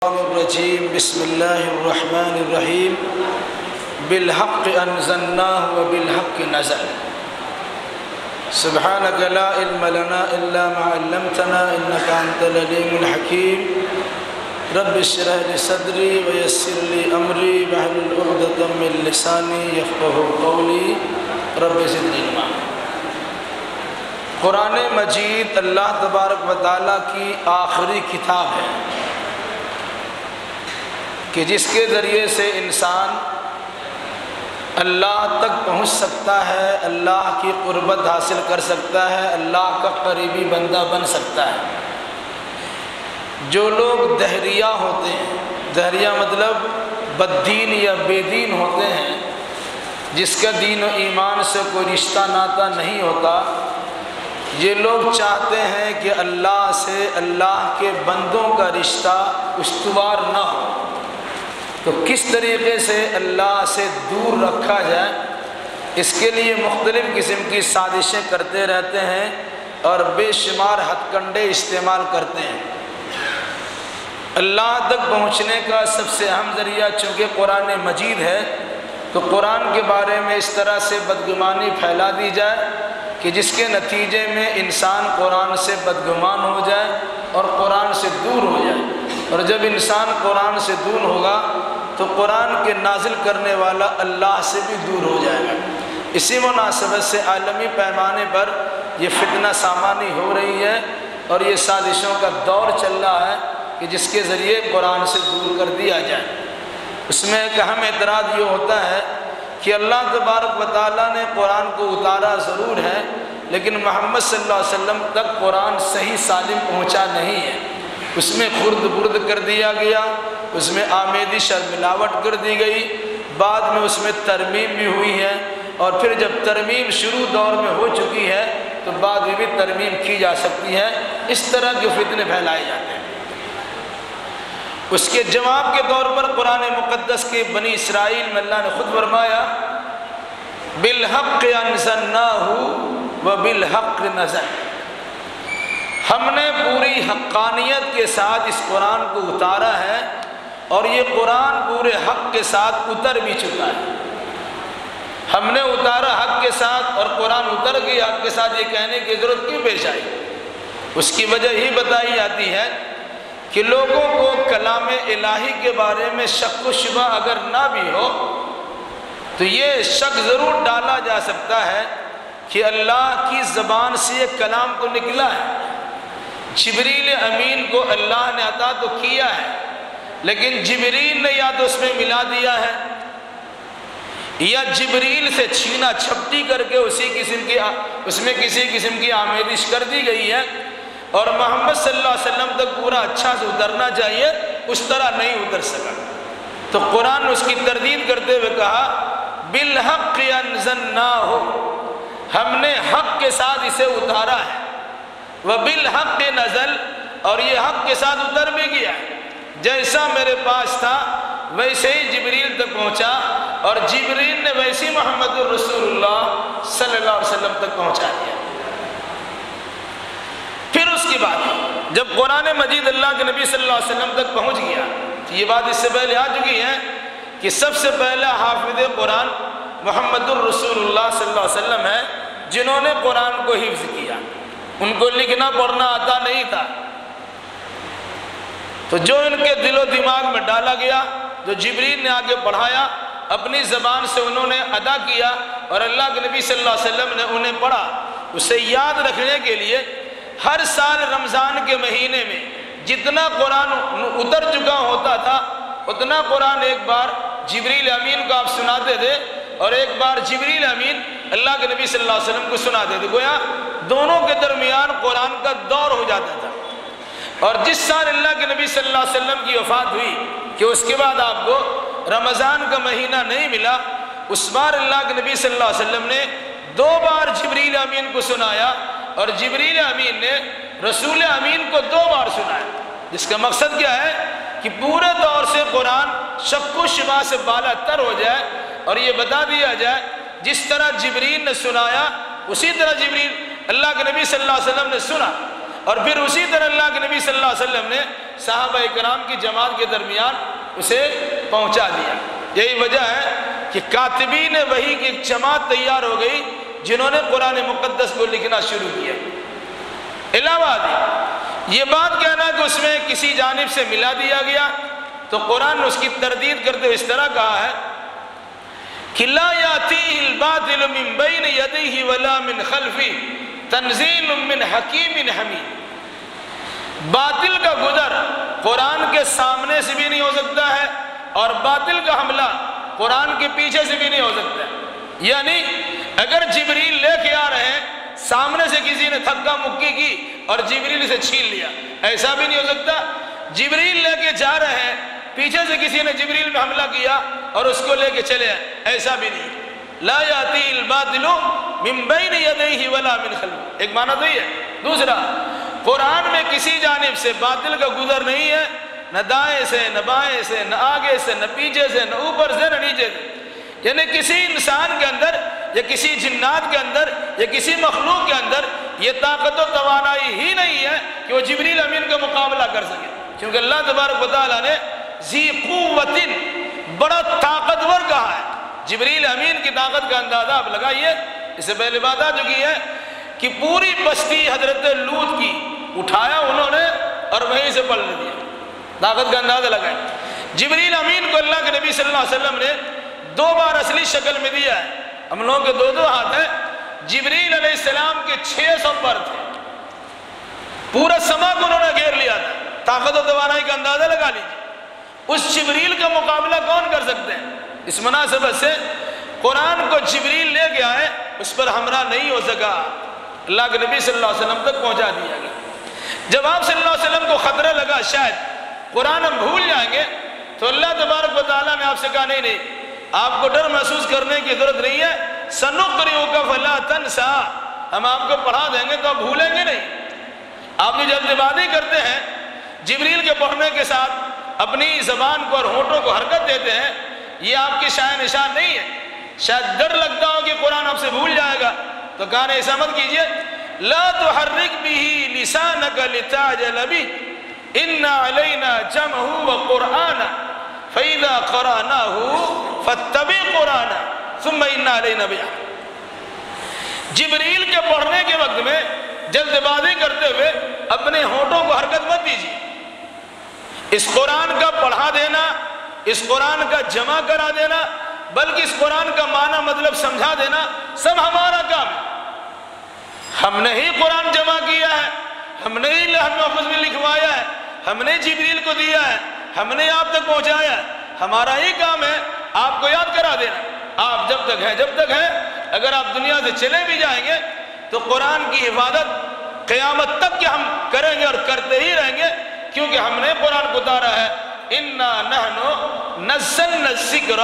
الرجیم بسم اللہ الرحمن الرحیم بالحق انزلناه وبالحق نزل سبحانك لا علم لنا الا ما علمتنا انك انت العليم الحكيم رب اشرح لي صدري ويسر لي امري واحلل عقدة من لساني يفقهوا قولي رب زدني علما۔ قرآن مجید اللہ تبارک و تعالیٰ کی آخری کتاب ہے کہ جس کے ذریعے سے انسان اللہ تک پہنچ سکتا ہے، اللہ کی قربت حاصل کر سکتا ہے، اللہ کا قریبی بندہ بن سکتا ہے۔ جو لوگ دہریہ ہوتے ہیں، دہریہ مطلب بددین یا بے دین ہوتے ہیں، جس کا دین و ایمان سے کوئی رشتہ ناتا نہیں ہوتا، یہ لوگ چاہتے ہیں کہ اللہ سے اللہ کے بندوں کا رشتہ استوار نہ ہو، تو کس طریقے سے اللہ سے دور رکھا جائے، اس کے لیے مختلف قسم کی سازشیں کرتے رہتے ہیں اور بے شمار ہتھ کنڈے استعمال کرتے ہیں۔ اللہ تک پہنچنے کا سب سے اہم ذریعہ چونکہ قرآن مجید ہے، تو قرآن کے بارے میں اس طرح سے بدگمانی پھیلا دی جائے کہ جس کے نتیجے میں انسان قرآن سے بدگمان ہو جائے اور قرآن سے دور ہو جائے، اور جب انسان قرآن سے دور ہوگا تو قرآن کے نازل کرنے والا اللہ سے بھی دور ہو جائے گا۔ اسی مناسبت سے عالمی پیمانے پر یہ فتنہ سامانی ہو رہی ہے اور یہ سازشوں کا دور چل رہا ہے کہ جس کے ذریعے قرآن سے دور کر دیا جائے۔ اس میں ایک اہم اعتراض یہ ہوتا ہے کہ اللہ تبارک و تعالیٰ نے قرآن کو اتارا ضرور ہے، لیکن محمد صلی اللہ علیہ وسلم تک قرآن صحیح سالم پہنچا نہیں ہے۔ اس میں خرد برد کر دیا گیا، اس میں آمیزش اور ملاوٹ کر دی گئی، بعد میں اس میں ترمیم بھی ہوئی ہے، اور پھر جب ترمیم شروع دور میں ہو چکی ہے تو بعد میں بھی ترمیم کی جا سکتی ہے۔ اس طرح کے فتنے پھیلائے جاتے ہیں۔ اس کے جواب کے طور پر قرآن مقدس کے بنی اسرائیل میں اللہ نے خود فرمایا بالحق انزلناہ وبالحق نزل، ہم نے پوری حقانیت کے ساتھ اس قرآن کو اتارا ہے اور یہ قرآن پورے حق کے ساتھ اتر بھی چکا ہے۔ ہم نے اتارا حق کے ساتھ اور قرآن اتر گئی حق کے ساتھ، یہ کہنے کی ضرورت کیوں پیش آئی؟ اس کی وجہ ہی بتائی جاتی ہے کہ لوگوں کو کلام الہی کے بارے میں شک و شبہ اگر نہ بھی ہو تو یہ شک ضرور ڈالا جا سکتا ہے کہ اللہ کی زبان سے یہ کلام تو نکلا ہے، جبریل امین کو اللہ نے عطا تو کیا ہے، لیکن جبریل نے یا تو اس میں ملا دیا ہے یا جبریل سے چھینا چھپٹی کر کے اس میں کسی قسم کی آمیزش کر دی گئی ہے، اور محمد صلی اللہ علیہ وسلم تک پورا اچھا سے اترنا چاہیے، اس طرح نہیں اتر سکا۔ تو قرآن نے اس کی تردید کرتے ہوئے کہا بالحق انزلناہ، ہم نے حق کے ساتھ اسے اتارا ہے، وبالحق نزل، اور یہ حق کے ساتھ اتر بھی گیا ہے۔ جیسا میرے پاس تھا ویسے ہی جبریل تک پہنچا، اور جبریل نے ویسے محمد الرسول اللہ صلی اللہ علیہ وسلم تک پہنچا دیا۔ پھر اس کی بات جب قرآن مجید اللہ کے نبی صلی اللہ علیہ وسلم تک پہنچ گیا، یہ بات اس سے پہلے آ چکی ہے کہ سب سے پہلا حافظ قرآن محمد الرسول اللہ صلی اللہ علیہ وسلم ہے، جنہوں نے قرآن کو حفظ کیا۔ ان کو لکھنا پڑھنا آتا نہیں تھا، تو جو ان کے دل و دماغ میں ڈالا گیا، جو جبریل نے آگے پڑھایا، اپنی زبان سے انہوں نے ادا کیا، اور اللہ کے نبی صلی اللہ علیہ وسلم نے انہیں پڑھا۔ اسے یاد رکھنے کے لیے ہر سال رمضان کے مہینے میں جتنا قرآن اتر چکا ہوتا تھا اتنا قرآن ایک بار جبریل امین کو آپ سناتے تھے، اور ایک بار جبریل امین اللہ کے نبی صلی اللہ علیہ وسلم کو سناتے تھے۔ گویا دونوں کے درمیان قرآن کا دور ہو جاتا تھا، اور جس سال اللہ کے نبی صلی اللہ علیہ وسلم کی وفات ہوئی کہ اس کے بعد آپ کو رمضان کا مہینہ نہیں ملا، اس بار اللہ کے نبی صلی اللہ علیہ وسلم نے 2 بار جبریل امین کو سنایا، اور جبریل امین نے رسول امین کو 2 بار سنایا، جس کا مقصد کیا ہے کہ پورے طور سے قرآن شک و شبہ سے بالا تر ہو جائے، اور یہ بتا دیا جائے جس طرح جبریل نے سنایا اسی طرح جبریل اللہ کے نبی صلی اللہ علیہ وسلم نے سنا، اور پھر اسی طرح اللہ کے نبی صلی اللہ علیہ وسلم نے صحابہ کرام کی جماعت کے درمیان اسے پہنچا دیا۔ یہی وجہ ہے کہ کاتبین وحی کی ایک جماعت تیار ہو گئی جنہوں نے قرآن مقدس کو لکھنا شروع کیا۔ علاوہ یہ بات کہنا کہ اس میں کسی جانب سے ملا دیا گیا، تو قرآن نے اس کی تردید کرتے ہوئے اس طرح کہا ہے کہ لا یاتیہ الباطل من بین یدیہ ولا من خلفہ تنزیل من حکیم حمید۔ باطل کا گزر قرآن کے سامنے سے بھی نہیں ہو سکتا ہے، اور باطل کا حملہ قرآن کے پیچھے سے بھی نہیں ہو سکتا ہے۔ یعنی اگر جبریل لے کے آ رہے ہیں، سامنے سے کسی نے دھکا مکی کی اور جبریل سے چھین لیا، ایسا بھی نہیں ہو سکتا۔ جبریل لے کے جا رہے ہیں، پیچھے سے کسی نے جبریل میں حملہ کیا اور اس کو لے کے چلے آئے، ایسا بھی نہیں۔ لا یاتی الباطل من بین یدیہ ولا من خلفہ، ایک معنی تو یہ ہے۔ دوسرا، قرآن میں کسی جانب سے باطل کا گزر نہیں ہے، نہ دائیں سے، نہ بائیں سے، نہ آگے سے، نہ پیچھے سے، نہ اوپر سے، نہ نیچے سے۔ یعنی کسی انسان کے اندر یا کسی جنات کے اندر یا کسی مخلوق کے اندر یہ طاقت و توانائی ہی نہیں ہے کہ وہ جبریل امین کا مقابلہ کر سکے، کیونکہ اللہ تبارک و تعالیٰ نے ذی قوت، بڑا طاقتور کہا ہے۔ جبریل امین کی طاقت کا اندازہ آپ لگائیے۔ اس سے پہلے بات آ چکی ہے کہ پوری بستی حضرت لوط کی اٹھایا انہوں نے اور وہیں سے پلٹ دیا، طاقت کا اندازہ لگائیں۔ جبریل امین کو اللہ کے نبی صلی اللہ علیہ وسلم نے 2 بار اصلی شکل میں دیا ہے۔ ہم لوگوں کے 2 ہاتھ ہیں، جبریل علیہ السلام کے 600 پر تھے، پورا سما کو انہوں نے گھیر لیا تھا۔ طاقت و توانائی کا اندازہ لگا لیجیے، اس جبریل کا مقابلہ کون کر سکتے ہیں؟ اس مناسبت سے قرآن کو جبریل لے کے آئے، اس پر ہمراہ نہیں ہو سکا، اللہ کے نبی صلی اللہ علیہ وسلم تک پہنچا دیا گیا۔ جب آپ صلی اللہ علیہ وسلم کو خطرہ لگا شاید قرآن ہم بھول جائیں گے، تو اللہ تبارک و تعالیٰ نے آپ سے کہا نہیں آپ کو ڈر محسوس کرنے کی ضرورت نہیں ہے، سنقرئک فلا تنسیٰ، ہم آپ کو پڑھا دیں گے تو آپ بھولیں گے نہیں۔ آپ جو جلد بازی کرتے ہیں جبریل کے پڑھنے کے ساتھ اپنی زبان کو اور ہونٹوں کو حرکت دیتے ہیں، یہ آپ کی شان نشان نہیں ہے۔ شاید ڈر لگتا ہو کہ قرآن آپ سے بھول جائے گا، تو کہا ایسا مت کیجئے، لا تحرک به لسانک لتعجل به ان علینا جمعہ وقرآنہ فإذا قرأناه فاتبع قرآنہ ثم ان علینا بیانہ۔ جبریل کے پڑھنے کے وقت میں جلد بازی کرتے ہوئے اپنے ہونٹوں کو حرکت مت دیجیے۔ اس قرآن کا پڑھا دینا، اس قرآن کا جمع کرا دینا، بلکہ اس قرآن کا معنی مطلب سمجھا دینا سب ہمارا کام ہے۔ ہم نے ہی قرآن جمع کیا ہے، ہم نے ہی لوح محفوظ میں لکھوایا ہے، ہم نے جبریل کو دیا ہے، ہم نے آپ تک پہنچایا ہے، ہمارا ہی کام ہے آپ کو یاد کرا دینا۔ آپ جب تک ہیں، اگر آپ دنیا سے چلے بھی جائیں گے تو قرآن کی حفاظت قیامت تک کہ ہم کریں گے اور کرتے ہی رہیں گے، کیونکہ ہم نے قرآن کو اتارا ہے۔ اِنَّا نَحْنُ نَزَّلْنَا الذِّكْرَ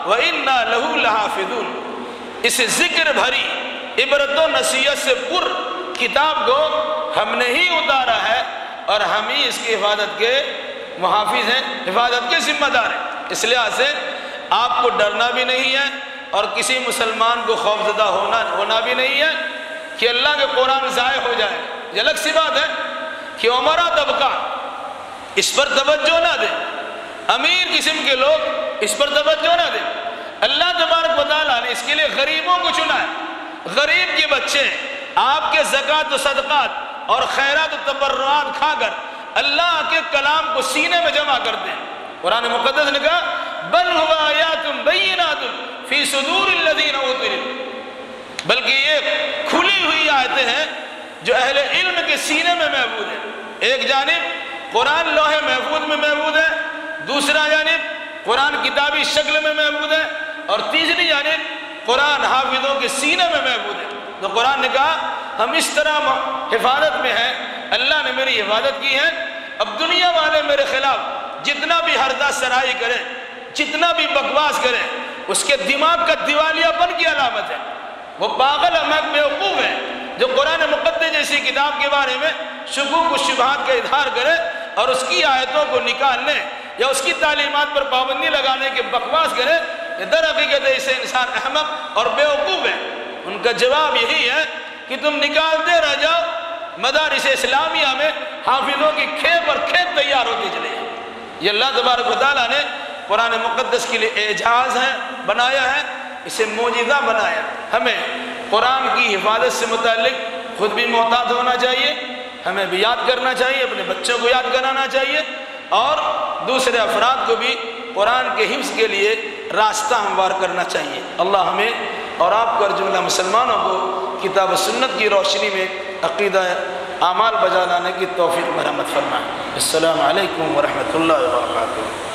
وَإِنَّا لَهُ لَحَافِظُونَ۔ اس ذکر بھری عبرت و نصیحت سے پر کتاب کو ہم نے ہی اتارا ہے اور ہم ہی اس کی حفاظت کے محافظ ہیں، حفاظت کے ذمہ دار ہیں۔ اس لحاظ سے آپ کو ڈرنا بھی نہیں ہے اور کسی مسلمان کو خوفزدہ ہونا بھی نہیں ہے کہ اللہ کے قرآن ضائع ہو جائے۔ یہ الگ سی بات ہے کہ عمرہ طبقہ اس پر توجہ نہ دیں، امیر قسم کے لوگ اس پر توجہ نہ دیں۔ اللہ تبارک و تعالیٰ نے اس کے لیے غریبوں کو چنا ہے۔ غریب کے بچے آپ کے زکوٰۃ و صدقات اور خیرات و تبرعات کھا کر اللہ کے کلام کو سینے میں جمع کرتے ہیں۔ قرآن مقدس نے کہا بل هو آیات بینات فی صدور الذین اوتوا العلم، بلکہ یہ کھلی ہوئی آیتیں ہیں جو اہل علم کے سینے میں محفوظ ہیں۔ ایک جانب قرآن لوح محفوظ میں محفوظ ہے، دوسرا جانب قرآن کتابی شکل میں محفوظ ہے، اور تیسری جانب قرآن حافظوں کے سینے میں محفوظ ہے۔ تو قرآن نے کہا ہم اس طرح حفاظت میں ہیں، اللہ نے میری حفاظت کی ہے۔ اب دنیا والے میرے خلاف جتنا بھی ہردہ سرائی کریں، جتنا بھی بکواس کریں، اس کے دماغ کا دیوالیہ پن کی علامت ہے۔ وہ پاگل احمق بیوقوف ہے جو قرآن مقدس جیسی کتاب کے بارے میں شکوک و شبہات کا اظہار کرے اور اس کی آیتوں کو نکالنے یا اس کی تعلیمات پر پابندی لگانے کے بکواس کرے۔ یہ در حقیقت ایسے انسان احمق اور بیوقوف ہے۔ ان کا جواب یہی ہے کہ تم نکالتے رہ جاؤ، مدارس اسلامیہ میں حافظوں کی کھیپ اور کھیپ تیار ہوتی چلے. یہ اللہ تبارک و تعالیٰ نے قرآن مقدس کے لیے اعجاز ہے بنایا ہے، اسے معجزہ بنایا. ہمیں قرآن کی حفاظت سے متعلق خود بھی محتاط ہونا چاہیے، ہمیں بھی یاد کرنا چاہیے، اپنے بچوں کو یاد کرانا چاہیے، اور دوسرے افراد کو بھی قرآن کے حفظ کے لیے راستہ ہموار کرنا چاہیے. اللہ ہمیں اور آپ کو اور جملہ مسلمانوں کو کتاب و سنت کی روشنی میں عقیدہ اعمال بجا لانے کی توفیق مرحمت فرمائے. السلام علیکم ورحمۃ اللہ وبرکاتہ.